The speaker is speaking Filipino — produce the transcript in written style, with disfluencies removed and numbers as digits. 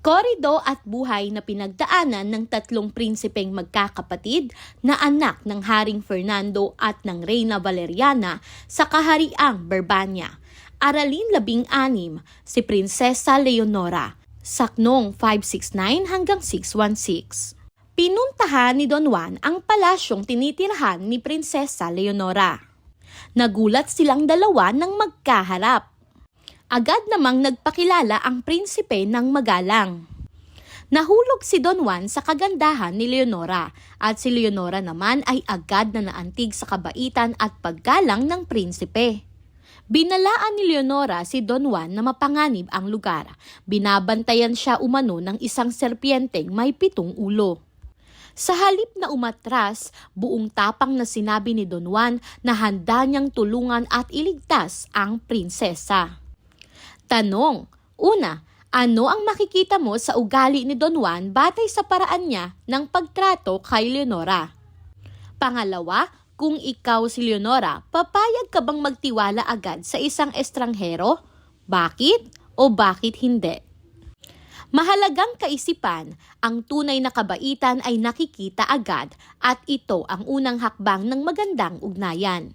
Korido at buhay na pinagdaanan ng tatlong prinsipeng magkakapatid na anak ng Haring Fernando at ng Reyna Valeriana sa Kahariang Berbania. Aralin 16, si Prinsesa Leonora, saknong 569 hanggang 616. Pinuntahan ni Don Juan ang palasyong tinitirahan ni Prinsesa Leonora. Nagulat silang dalawa nang magkaharap. Agad namang nagpakilala ang prinsipe ng magalang. Nahulog si Don Juan sa kagandahan ni Leonora at si Leonora naman ay agad na naantig sa kabaitan at paggalang ng prinsipe. Binalaan ni Leonora si Don Juan na mapanganib ang lugar. Binabantayan siya umano ng isang serpienteng may 7 ulo. Sa halip na umatras, buong tapang na sinabi ni Don Juan na handa niyang tulungan at iligtas ang prinsesa. Tanong, una, ano ang makikita mo sa ugali ni Don Juan batay sa paraan niya ng pagtrato kay Leonora? Pangalawa, kung ikaw si Leonora, papayag ka bang magtiwala agad sa isang estranghero? Bakit o bakit hindi? Mahalagang kaisipan, ang tunay na kabaitan ay nakikita agad at ito ang unang hakbang ng magandang ugnayan.